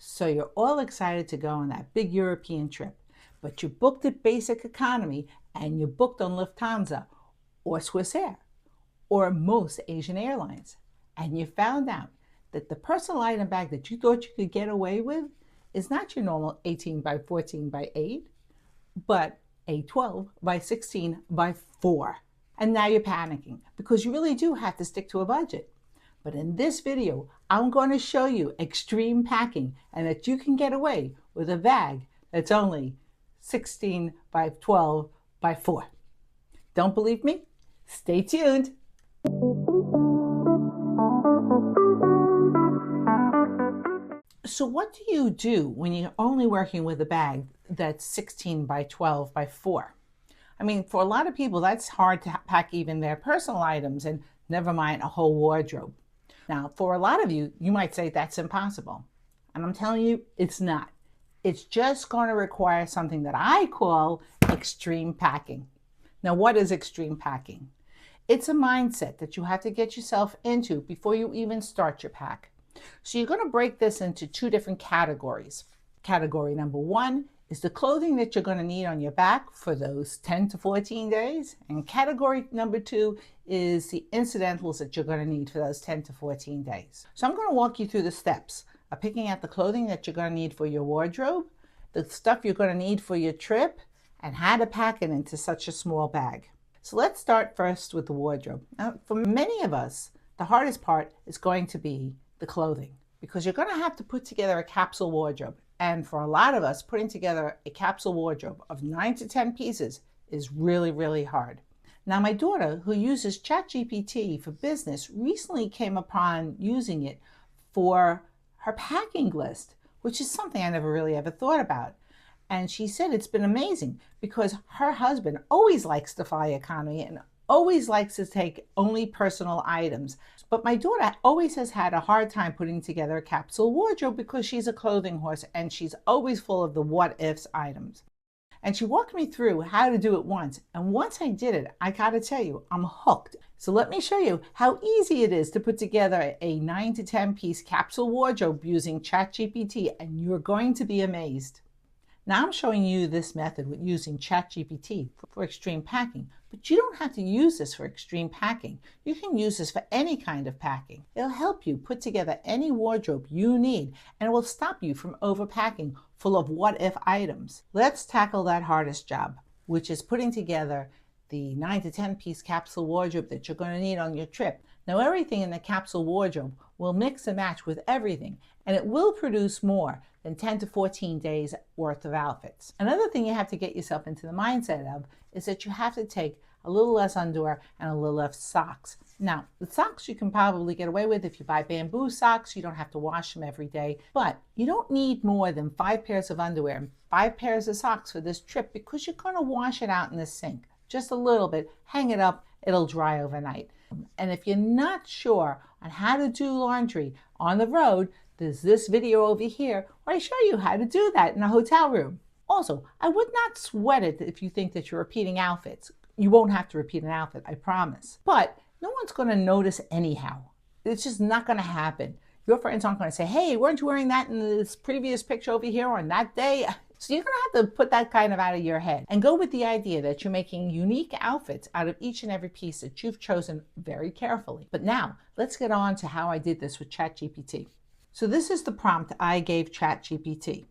So you're all excited to go on that big European trip, but you booked it basic economy and you booked on Lufthansa or Swiss Air or most Asian airlines. And you found out that the personal item bag that you thought you could get away with is not your normal 18 by 14 by 8, but a 12 by 16 by 4. And now you're panicking because you really do have to stick to a budget. But in this video, I'm going to show you extreme packing and that you can get away with a bag that's only 16 by 12 by 4. Don't believe me? Stay tuned. So what do you do when you're only working with a bag that's 16 by 12 by 4? I mean, for a lot of people, that's hard to pack even their personal items, and never mind a whole wardrobe. Now, for a lot of you, you might say that's impossible. And I'm telling you, it's not. It's just going to require something that I call extreme packing. Now, what is extreme packing? It's a mindset that you have to get yourself into before you even start your pack. So you're going to break this into two different categories. Category number one is the clothing that you're going to need on your back for those 10 to 14 days. And category number two is the incidentals that you're going to need for those 10 to 14 days. So I'm going to walk you through the steps of picking out the clothing that you're going to need for your wardrobe, the stuff you're going to need for your trip, and how to pack it into such a small bag. So let's start first with the wardrobe. Now, for many of us, the hardest part is going to be the clothing, because you're going to have to put together a capsule wardrobe. And for a lot of us, putting together a capsule wardrobe of 9 to 10 pieces is really, really hard. Now, my daughter, who uses ChatGPT for business, recently came upon using it for her packing list, which is something I never really ever thought about. And she said it's been amazing because her husband always likes to fly economy and always likes to take only personal items. But my daughter always has had a hard time putting together a capsule wardrobe because she's a clothing horse and she's always full of the what ifs items. And she walked me through how to do it once. And once I did it, I gotta tell you, I'm hooked. So let me show you how easy it is to put together a 9 to 10 piece capsule wardrobe using ChatGPT, and you're going to be amazed. Now I'm showing you this method with using ChatGPT for extreme packing, but you don't have to use this for extreme packing. You can use this for any kind of packing. It'll help you put together any wardrobe you need, and it will stop you from overpacking full of what-if items. Let's tackle that hardest job, which is putting together the 9 to 10 piece capsule wardrobe that you're going to need on your trip. Now, everything in the capsule wardrobe will mix and match with everything, and it will produce more than 10 to 14 days worth of outfits. Another thing you have to get yourself into the mindset of is that you have to take a little less underwear and a little less socks. Now, the socks you can probably get away with if you buy bamboo socks. You don't have to wash them every day, but you don't need more than 5 pairs of underwear and 5 pairs of socks for this trip because you're going to wash it out in the sink. Just a little bit, hang it up, it'll dry overnight. And if you're not sure on how to do laundry on the road, there's this video over here where I show you how to do that in a hotel room. Also, I would not sweat it if you think that you're repeating outfits. You won't have to repeat an outfit, I promise. But no one's going to notice anyhow. It's just not going to happen. Your friends aren't going to say, hey, weren't you wearing that in this previous picture over here on that day? So you're going to have to put that kind of out of your head and go with the idea that you're making unique outfits out of each and every piece that you've chosen very carefully. But now let's get on to how I did this with ChatGPT. So this is the prompt I gave ChatGPT.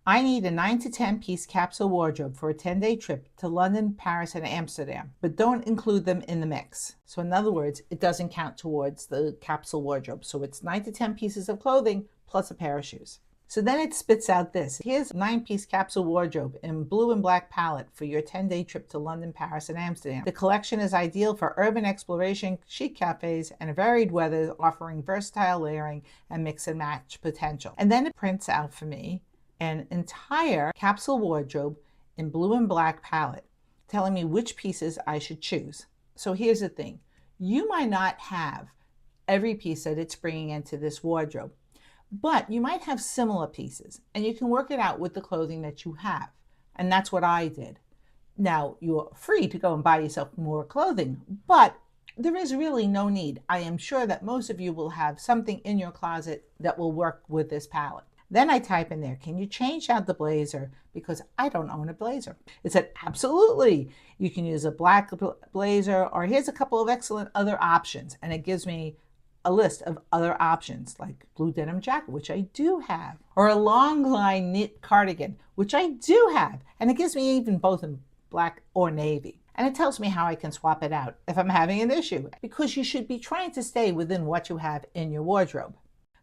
I need a 9 to 10 piece capsule wardrobe for a 10-day trip to London, Paris, and Amsterdam, but don't include them in the mix. So in other words, it doesn't count towards the capsule wardrobe. So it's 9 to 10 pieces of clothing plus a pair of shoes. So then it spits out this. Here's a 9-piece capsule wardrobe in blue and black palette for your 10-day trip to London, Paris, and Amsterdam. The collection is ideal for urban exploration, chic cafes, and varied weather, offering versatile layering and mix and match potential. And then it prints out for me an entire capsule wardrobe in blue and black palette, telling me which pieces I should choose. So here's the thing. You might not have every piece that it's bringing into this wardrobe, but you might have similar pieces, and you can work it out with the clothing that you have. And that's what I did. Now, you're free to go and buy yourself more clothing, but there is really no need. I am sure that most of you will have something in your closet that will work with this palette. Then I type in there, can you change out the blazer because I don't own a blazer? It said, absolutely. You can use a black blazer, or here's a couple of excellent other options. And it gives me a list of other options like blue denim jacket, which I do have, or a long line knit cardigan, which I do have. And it gives me even both in black or navy. And it tells me how I can swap it out if I'm having an issue, because you should be trying to stay within what you have in your wardrobe.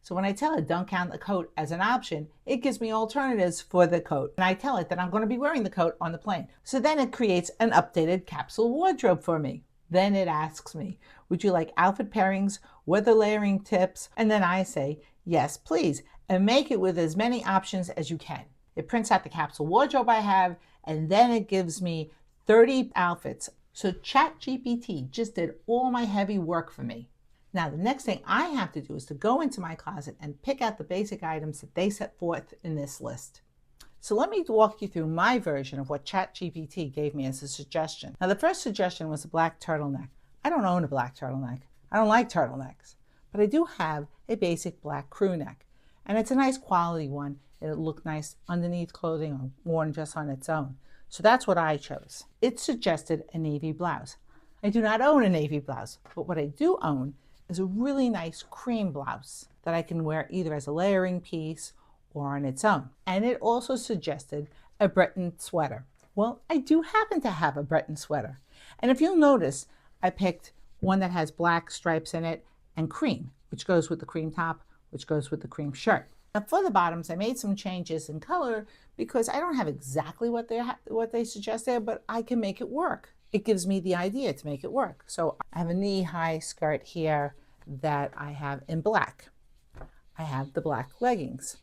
So when I tell it don't count the coat as an option, it gives me alternatives for the coat. And I tell it that I'm going to be wearing the coat on the plane. So then it creates an updated capsule wardrobe for me. Then it asks me, would you like outfit pairings, weather layering tips? And then I say, yes, please, and make it with as many options as you can. It prints out the capsule wardrobe I have, and then it gives me 30 outfits. So ChatGPT just did all my heavy work for me. Now, the next thing I have to do is to go into my closet and pick out the basic items that they set forth in this list. So let me walk you through my version of what ChatGPT gave me as a suggestion. Now, the first suggestion was a black turtleneck. I don't own a black turtleneck. I don't like turtlenecks, but I do have a basic black crew neck, and it's a nice quality one. It'll look nice underneath clothing or worn just on its own. So that's what I chose. It suggested a navy blouse. I do not own a navy blouse, but what I do own is a really nice cream blouse that I can wear either as a layering piece or on its own. And it also suggested a Breton sweater. Well, I do happen to have a Breton sweater. And if you'll notice, I picked one that has black stripes in it and cream, which goes with the cream top, which goes with the cream shirt. Now for the bottoms, I made some changes in color because I don't have exactly what they suggest there, but I can make it work. It gives me the idea to make it work. So I have a knee-high skirt here that I have in black. I have the black leggings.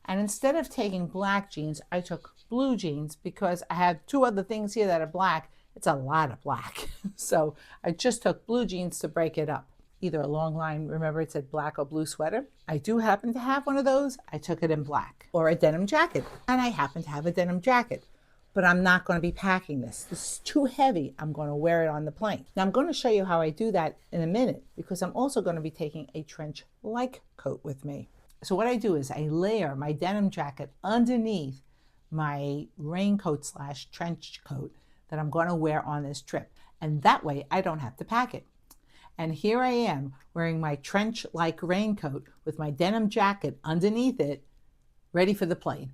And instead of taking black jeans, I took blue jeans because I have two other things here that are black. It's a lot of black. So I just took blue jeans to break it up. Either a long line, remember it said black or blue sweater. I do happen to have one of those. I took it in black. Or a denim jacket. And I happen to have a denim jacket. But I'm not going to be packing this. This is too heavy. I'm going to wear it on the plane. Now I'm going to show you how I do that in a minute, because I'm also going to be taking a trench-like coat with me. So what I do is I layer my denim jacket underneath my raincoat / trench coat that I'm going to wear on this trip. And that way I don't have to pack it. And here I am wearing my trench-like raincoat with my denim jacket underneath it, ready for the plane.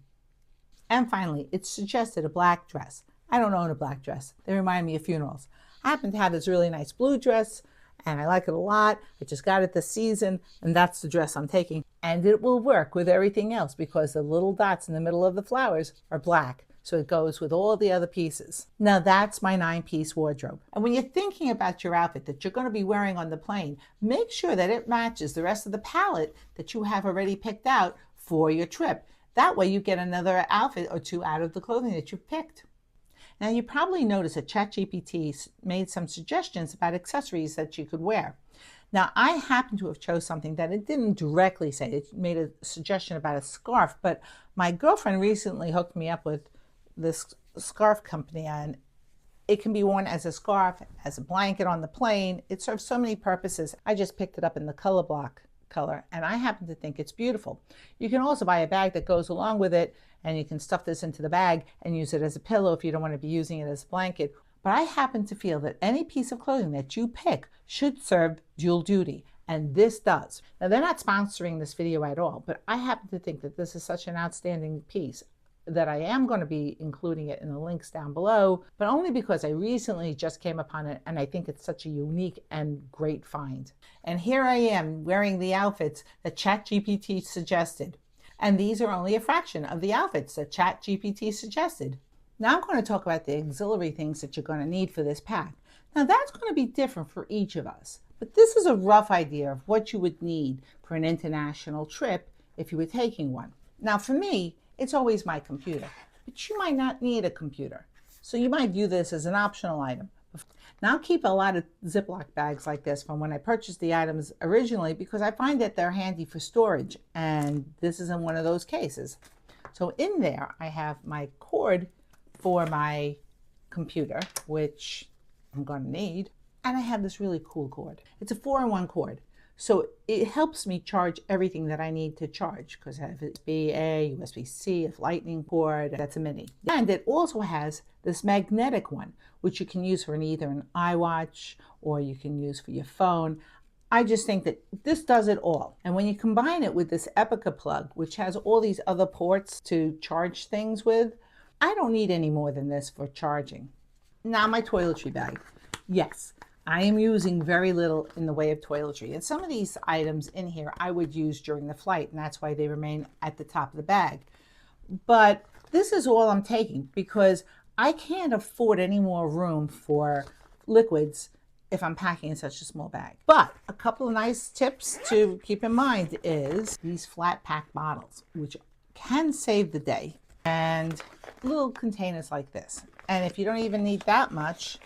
And finally, it suggested a black dress. I don't own a black dress. They remind me of funerals. I happen to have this really nice blue dress, and I like it a lot. I just got it this season, and that's the dress I'm taking. And it will work with everything else because the little dots in the middle of the flowers are black. So it goes with all the other pieces. Now that's my 9-piece wardrobe. And when you're thinking about your outfit that you're going to be wearing on the plane, make sure that it matches the rest of the palette that you have already picked out for your trip. That way you get another outfit or two out of the clothing that you've picked. Now you probably noticed that ChatGPT made some suggestions about accessories that you could wear. Now I happen to have chose something that it didn't directly say. It made a suggestion about a scarf, but my girlfriend recently hooked me up with this scarf company, and it can be worn as a scarf, as a blanket on the plane. It serves so many purposes. I just picked it up in the color block color, and I happen to think it's beautiful. You can also buy a bag that goes along with it, and you can stuff this into the bag and use it as a pillow if you don't want to be using it as a blanket. But I happen to feel that any piece of clothing that you pick should serve dual duty, and this does. Now they're not sponsoring this video at all, but I happen to think that this is such an outstanding piece that I am going to be including it in the links down below, but only because I recently just came upon it and I think it's such a unique and great find. And here I am wearing the outfits that ChatGPT suggested. And these are only a fraction of the outfits that ChatGPT suggested. Now I'm going to talk about the auxiliary things that you're going to need for this pack. Now that's going to be different for each of us, but this is a rough idea of what you would need for an international trip if you were taking one. Now for me, it's always my computer, but you might not need a computer. So you might view this as an optional item. Now I keep a lot of Ziploc bags like this from when I purchased the items originally because I find that they're handy for storage, and this isn't one of those cases. So in there I have my cord for my computer, which I'm going to need, and I have this really cool cord. It's a 4-in-1 cord. So it helps me charge everything that I need to charge because I have USB-A, USB-C, a lightning cord, that's a mini. And it also has this magnetic one, which you can use for either an iWatch or you can use for your phone. I just think that this does it all. And when you combine it with this Epica plug, which has all these other ports to charge things with, I don't need any more than this for charging. Now my toiletry bag. Yes, I am using very little in the way of toiletry. And some of these items in here I would use during the flight, and that's why they remain at the top of the bag. But this is all I'm taking because I can't afford any more room for liquids if I'm packing in such a small bag. But a couple of nice tips to keep in mind is these flat pack bottles, which can save the day, and little containers like this. And if you don't even need that much,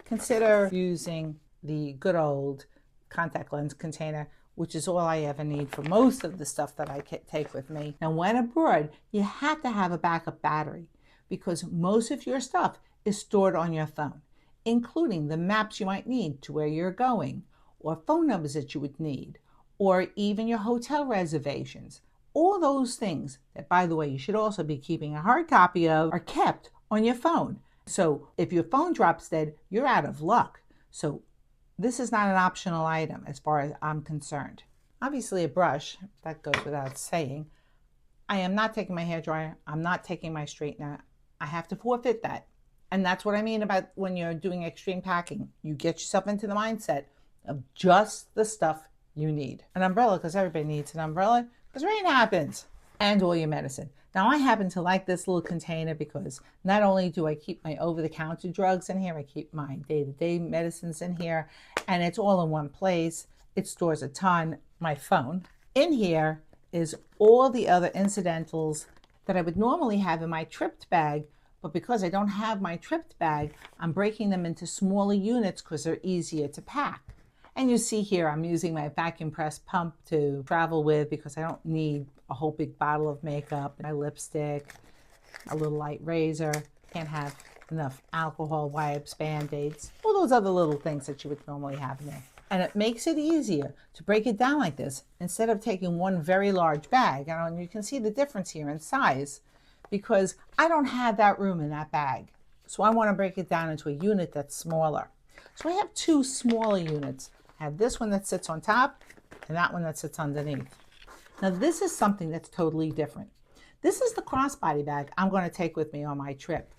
consider using the good old contact lens container, which is all I ever need for most of the stuff that I take with me. Now, when abroad, you have to have a backup battery because most of your stuff is stored on your phone, including the maps you might need to where you're going, or phone numbers that you would need, or even your hotel reservations. All those things that, by the way, you should also be keeping a hard copy of are kept on your phone. So if your phone drops dead, you're out of luck. So this is not an optional item as far as I'm concerned. Obviously a brush, that goes without saying. I am not taking my hairdryer. I'm not taking my straightener. I have to forfeit that. And that's what I mean about when you're doing extreme packing. You get yourself into the mindset of just the stuff you need. An umbrella, because everybody needs an umbrella, because rain happens. And all your medicine. Now I happen to like this little container because not only do I keep my over-the-counter drugs in here, I keep my day-to-day medicines in here, and it's all in one place. It stores a ton. My phone. In here is all the other incidentals that I would normally have in my tripped bag, but because I don't have my tripped bag, I'm breaking them into smaller units because they're easier to pack. And you see here, I'm using my vacuum press pump to travel with because I don't need a whole big bottle of makeup, my lipstick, a little light razor, can't have enough alcohol wipes, Band-Aids, all those other little things that you would normally have in there. And it makes it easier to break it down like this instead of taking one very large bag. And you can see the difference here in size because I don't have that room in that bag. So I want to break it down into a unit that's smaller. So I have two smaller units. I have this one that sits on top and that one that sits underneath. Now this is something that's totally different. This is the crossbody bag I'm going to take with me on my trip.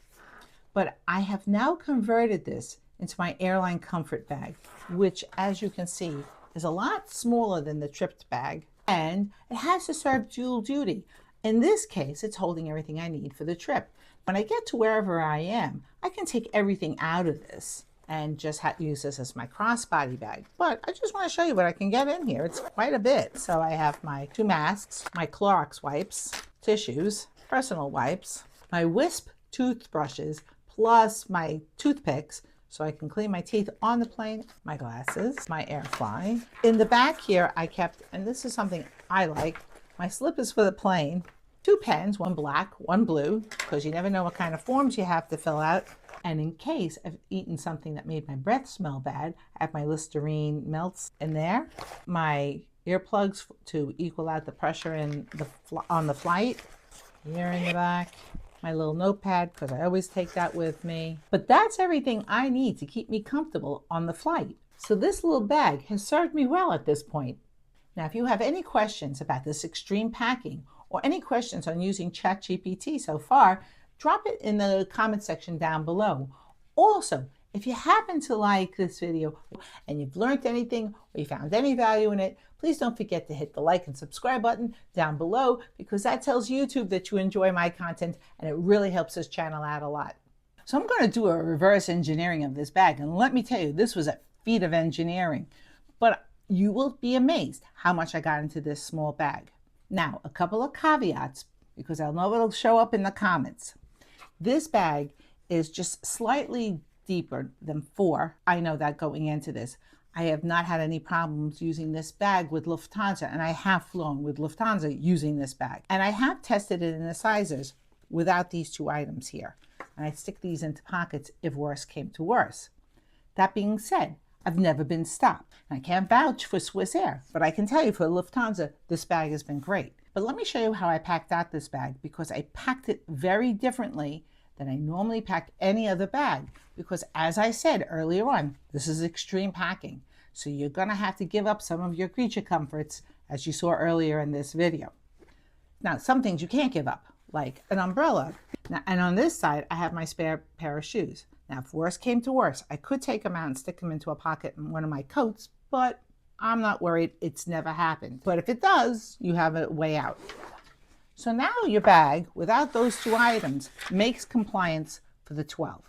But I have now converted this into my airline comfort bag, which as you can see is a lot smaller than the tripped bag, and it has to serve dual duty. In this case, it's holding everything I need for the trip. When I get to wherever I am, I can take everything out of this and just use this as my crossbody bag. But I just want to show you what I can get in here. It's quite a bit. So I have my 2 masks, my Clorox wipes, tissues, personal wipes, my Wisp toothbrushes, plus my toothpicks, so I can clean my teeth on the plane, my glasses, my air fly. In the back here, I kept, and this is something I like, my slippers for the plane, 2 pens, one black, one blue, because you never know what kind of forms you have to fill out. And in case I've eaten something that made my breath smell bad, I have my Listerine melts in there, my earplugs to equal out the pressure on the flight, here in the back, my little notepad, because I always take that with me. But that's everything I need to keep me comfortable on the flight. So this little bag has served me well at this point. Now, if you have any questions about this extreme packing or any questions on using ChatGPT so far, drop it in the comment section down below. Also, if you happen to like this video and you've learned anything or you found any value in it, please don't forget to hit the like and subscribe button down below because that tells YouTube that you enjoy my content and it really helps this channel out a lot. So I'm going to do a reverse engineering of this bag, and let me tell you, this was a feat of engineering, but you will be amazed how much I got into this small bag. Now, a couple of caveats because I know it'll show up in the comments. This bag is just slightly deeper than 4. I know that going into this. I have not had any problems using this bag with Lufthansa, and I have flown with Lufthansa using this bag. And I have tested it in the sizes without these 2 items here. And I stick these into pockets if worse came to worse. That being said, I've never been stopped. And I can't vouch for Swiss Air, but I can tell you for Lufthansa, this bag has been great. But let me show you how I packed out this bag, because I packed it very differently than I normally pack any other bag. Because as I said earlier on, this is extreme packing. So you're gonna have to give up some of your creature comforts, as you saw earlier in this video. Now, some things you can't give up, like an umbrella. Now, and on this side, I have my spare pair of shoes. Now, if worse came to worse, I could take them out and stick them into a pocket in one of my coats, but I'm not worried. It's never happened. But if it does, you have a way out. So now your bag, without those two items, makes compliance for the 12,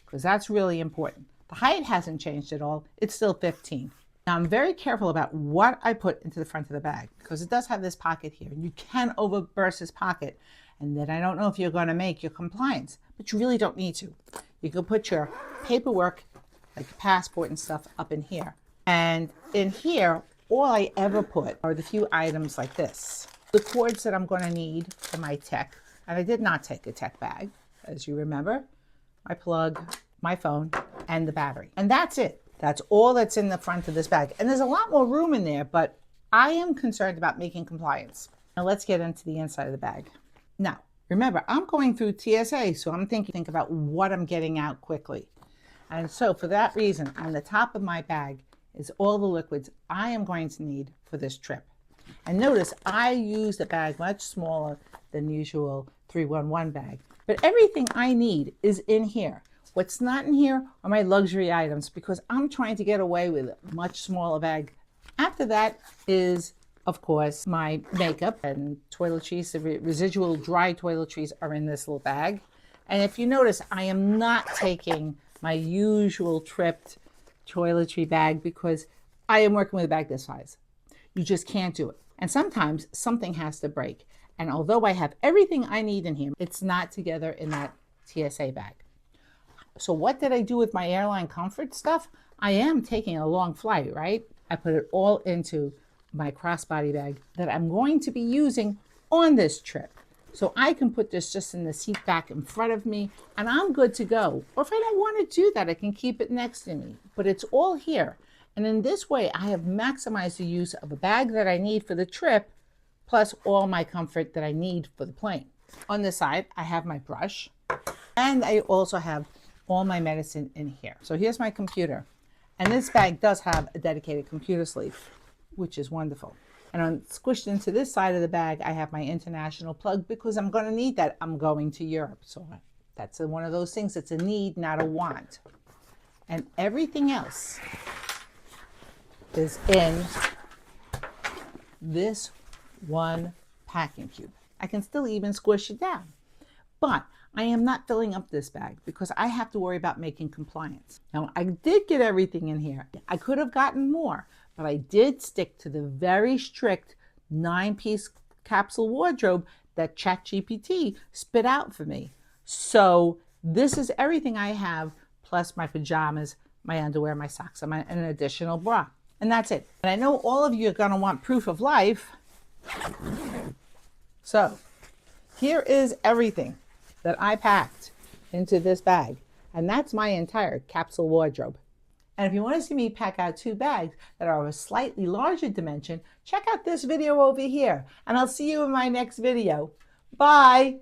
because that's really important. The height hasn't changed at all. It's still 15. Now, I'm very careful about what I put into the front of the bag, because it does have this pocket here. You can overburst this pocket, and then I don't know if you're going to make your compliance, but you really don't need to. You can put your paperwork, like your passport and stuff, up in here. And in here, all I ever put are the few items like this. The cords that I'm going to need for my tech, and I did not take a tech bag, as you remember, my plug, my phone, and the battery. And that's it. That's all that's in the front of this bag. And there's a lot more room in there, but I am concerned about making compliance. Now let's get into the inside of the bag. Now, remember, I'm going through TSA, so I'm thinking about what I'm getting out quickly. And so for that reason, on the top of my bag is all the liquids I am going to need for this trip. And notice I used a bag much smaller than usual 311 bag, but everything I need is in here. What's not in here are my luxury items, because I'm trying to get away with a much smaller bag. After that is, of course, my makeup and toiletries. The residual dry toiletries are in this little bag. And if you notice, I am not taking my usual tripped toiletry bag, because I am working with a bag this size. You just can't do it. And sometimes something has to break. And although I have everything I need in here, it's not together in that TSA bag. So what did I do with my airline comfort stuff? I am taking a long flight, right? I put it all into my crossbody bag that I'm going to be using on this trip. So I can put this just in the seat back in front of me, and I'm good to go. Or if I don't want to do that, I can keep it next to me. But it's all here. And in this way, I have maximized the use of a bag that I need for the trip, plus all my comfort that I need for the plane. On this side, I have my brush, and I also have all my medicine in here. So here's my computer. And this bag does have a dedicated computer sleeve, which is wonderful. And squished into this side of the bag, I have my international plug, because I'm going to need that. I'm going to Europe. So that's one of those things that's a need, not a want. And everything else is in this one packing cube. I can still even squish it down. But I am not filling up this bag, because I have to worry about making compliance. Now, I did get everything in here. I could have gotten more, but I did stick to the very strict 9-piece capsule wardrobe that ChatGPT spit out for me. So this is everything I have, plus my pajamas, my underwear, my socks, and an additional bra. And that's it. And I know all of you are going to want proof of life. So here is everything that I packed into this bag. And that's my entire capsule wardrobe. And if you want to see me pack out 2 bags that are of a slightly larger dimension, check out this video over here. And I'll see you in my next video. Bye.